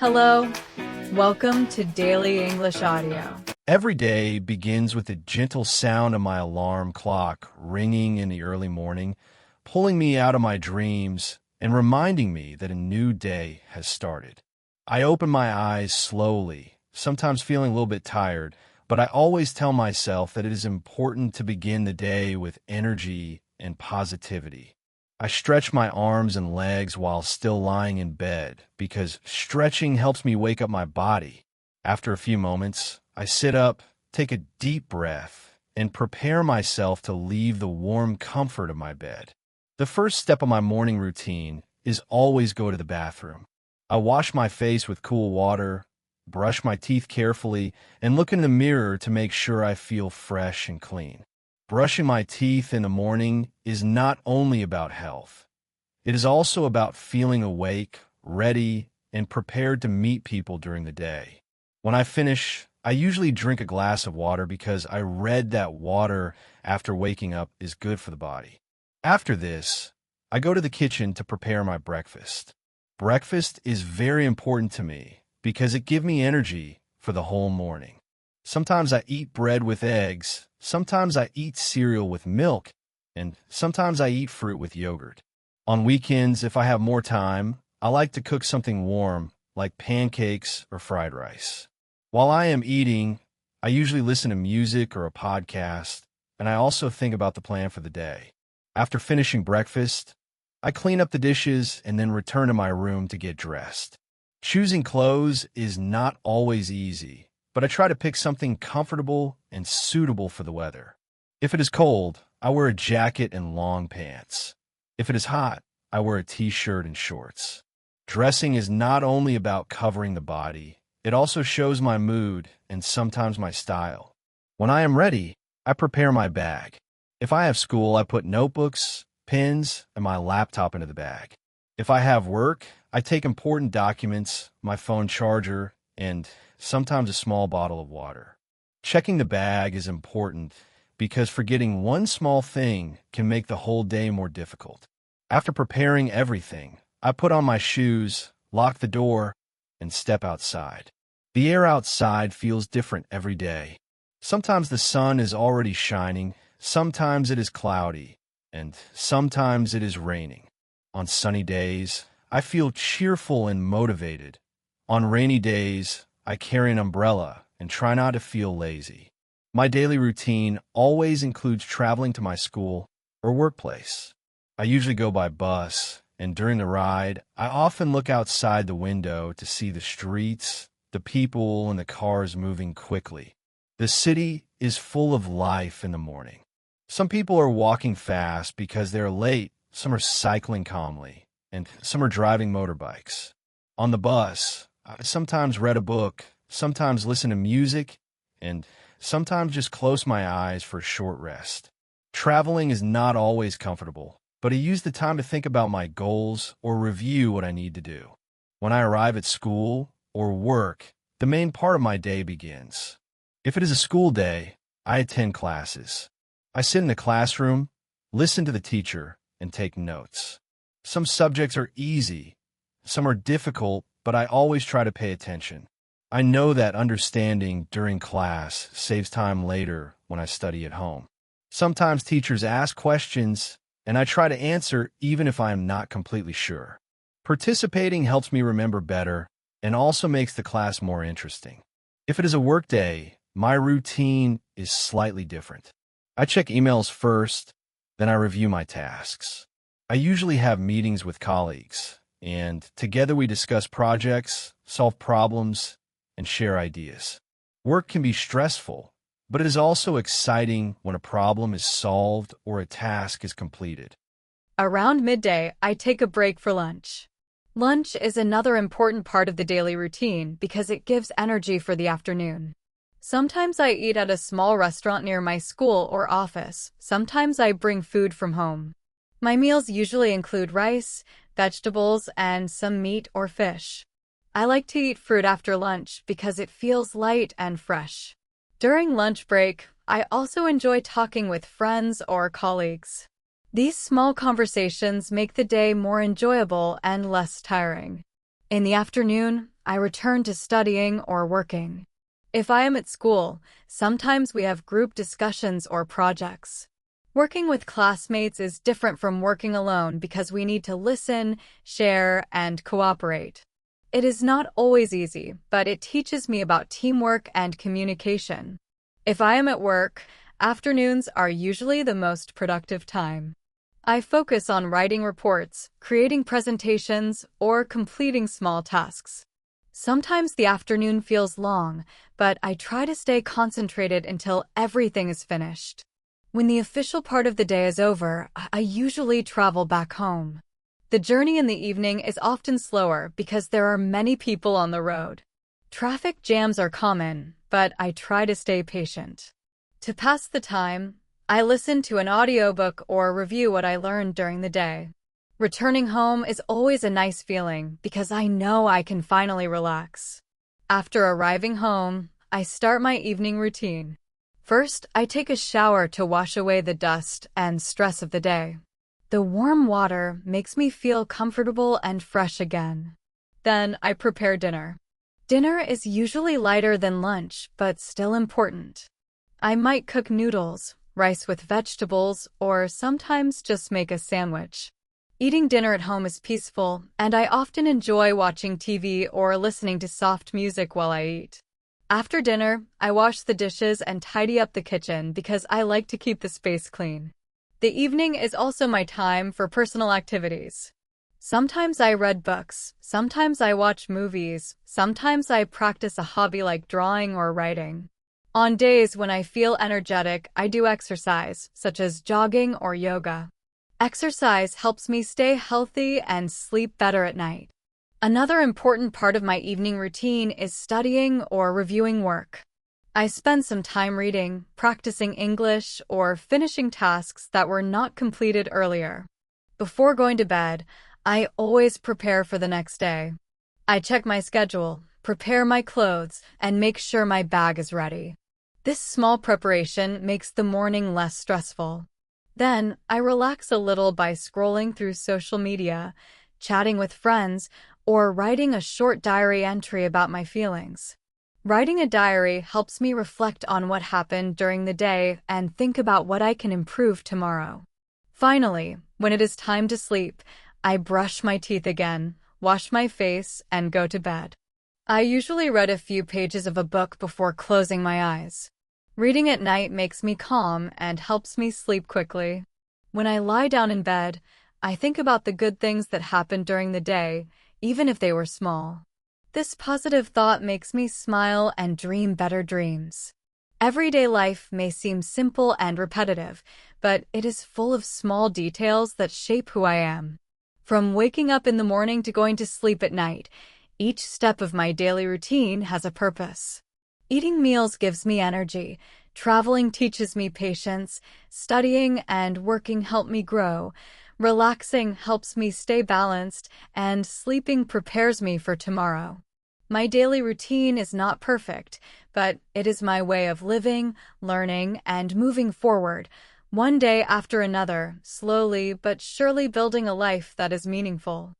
Hello, welcome to Daily English Audio. Every day begins with the gentle sound of my alarm clock ringing in the early morning, pulling me out of my dreams and reminding me that a new day has started. I open my eyes slowly, sometimes feeling a little bit tired, but I always tell myself that it is important to begin the day with energy and positivity. I stretch my arms and legs while still lying in bed because stretching helps me wake up my body. After a few moments, I sit up, take a deep breath, and prepare myself to leave the warm comfort of my bed. The first step of my morning routine is always go to the bathroom. I wash my face with cool water, brush my teeth carefully, and look in the mirror to make sure I feel fresh and clean. Brushing my teeth in the morning is not only about health. It is also about feeling awake, ready, and prepared to meet people during the day. When I finish, I usually drink a glass of water because I read that water after waking up is good for the body. After this, I go to the kitchen to prepare my breakfast. Breakfast is very important to me because it gives me energy for the whole morning. Sometimes I eat bread with eggs, sometimes I eat cereal with milk, and sometimes I eat fruit with yogurt. On weekends, if I have more time, I like to cook something warm, like pancakes or fried rice. While I am eating, I usually listen to music or a podcast, and I also think about the plan for the day. After finishing breakfast, I clean up the dishes and then return to my room to get dressed. Choosing clothes is not always easy, but I try to pick something comfortable and suitable for the weather. If it is cold, I wear a jacket and long pants. If it is hot, I wear a t-shirt and shorts. Dressing is not only about covering the body, it also shows my mood and sometimes my style. When I am ready, I prepare my bag. If I have school, I put notebooks, pens, and my laptop into the bag. If I have work, I take important documents, my phone charger, and sometimes a small bottle of water. Checking the bag is important because forgetting one small thing can make the whole day more difficult. After preparing everything, I put on my shoes, lock the door, and step outside. The air outside feels different every day. Sometimes the sun is already shining, sometimes it is cloudy, and sometimes it is raining. On sunny days, I feel cheerful and motivated. On rainy days, I carry an umbrella and try not to feel lazy. My daily routine always includes traveling to my school or workplace. I usually go by bus, and during the ride, I often look outside the window to see the streets, the people, and the cars moving quickly. The city is full of life in the morning. Some people are walking fast because they're late, some are cycling calmly, and some are driving motorbikes. On the bus, I sometimes read a book, sometimes listen to music, and sometimes just close my eyes for a short rest. Traveling is not always comfortable, but I use the time to think about my goals or review what I need to do. When I arrive at school or work, the main part of my day begins. If it is a school day, I attend classes. I sit in the classroom, listen to the teacher, and take notes. Some subjects are easy, some are difficult, but I always try to pay attention. I know that understanding during class saves time later when I study at home. Sometimes teachers ask questions, and I try to answer even if I am not completely sure. Participating helps me remember better and also makes the class more interesting. If it is a work day, my routine is slightly different. I check emails first, then I review my tasks. I usually have meetings with colleagues, and together we discuss projects, solve problems, and share ideas. Work can be stressful, but it is also exciting when a problem is solved or a task is completed. Around midday, I take a break for lunch. Lunch is another important part of the daily routine because it gives energy for the afternoon. Sometimes I eat at a small restaurant near my school or office. Sometimes I bring food from home. My meals usually include rice, vegetables, and some meat or fish. I like to eat fruit after lunch because it feels light and fresh. During lunch break, I also enjoy talking with friends or colleagues. These small conversations make the day more enjoyable and less tiring. In the afternoon, I return to studying or working. If I am at school, sometimes we have group discussions or projects. Working with classmates is different from working alone because we need to listen, share, and cooperate. It is not always easy, but it teaches me about teamwork and communication. If I am at work, afternoons are usually the most productive time. I focus on writing reports, creating presentations, or completing small tasks. Sometimes the afternoon feels long, but I try to stay concentrated until everything is finished. When the official part of the day is over, I usually travel back home. The journey in the evening is often slower because there are many people on the road. Traffic jams are common, but I try to stay patient. To pass the time, I listen to an audiobook or review what I learned during the day. Returning home is always a nice feeling because I know I can finally relax. After arriving home, I start my evening routine. First, I take a shower to wash away the dust and stress of the day. The warm water makes me feel comfortable and fresh again. Then I prepare dinner. Dinner is usually lighter than lunch, but still important. I might cook noodles, rice with vegetables, or sometimes just make a sandwich. Eating dinner at home is peaceful, and I often enjoy watching TV or listening to soft music while I eat. After dinner, I wash the dishes and tidy up the kitchen because I like to keep the space clean. The evening is also my time for personal activities. Sometimes I read books, sometimes I watch movies, sometimes I practice a hobby like drawing or writing. On days when I feel energetic, I do exercise, such as jogging or yoga. Exercise helps me stay healthy and sleep better at night. Another important part of my evening routine is studying or reviewing work. I spend some time reading, practicing English, or finishing tasks that were not completed earlier. Before going to bed, I always prepare for the next day. I check my schedule, prepare my clothes, and make sure my bag is ready. This small preparation makes the morning less stressful. Then, I relax a little by scrolling through social media, chatting with friends, or writing a short diary entry about my feelings. Writing a diary helps me reflect on what happened during the day and think about what I can improve tomorrow. Finally, when it is time to sleep, I brush my teeth again, wash my face, and go to bed. I usually read a few pages of a book before closing my eyes. Reading at night makes me calm and helps me sleep quickly. When I lie down in bed, I think about the good things that happened during the day, even if they were small. This positive thought makes me smile and dream better dreams. Everyday life may seem simple and repetitive, but it is full of small details that shape who I am. From waking up in the morning to going to sleep at night, each step of my daily routine has a purpose. Eating meals gives me energy, traveling teaches me patience, studying and working help me grow, relaxing helps me stay balanced, and sleeping prepares me for tomorrow. My daily routine is not perfect, but it is my way of living, learning, and moving forward, one day after another, slowly but surely building a life that is meaningful.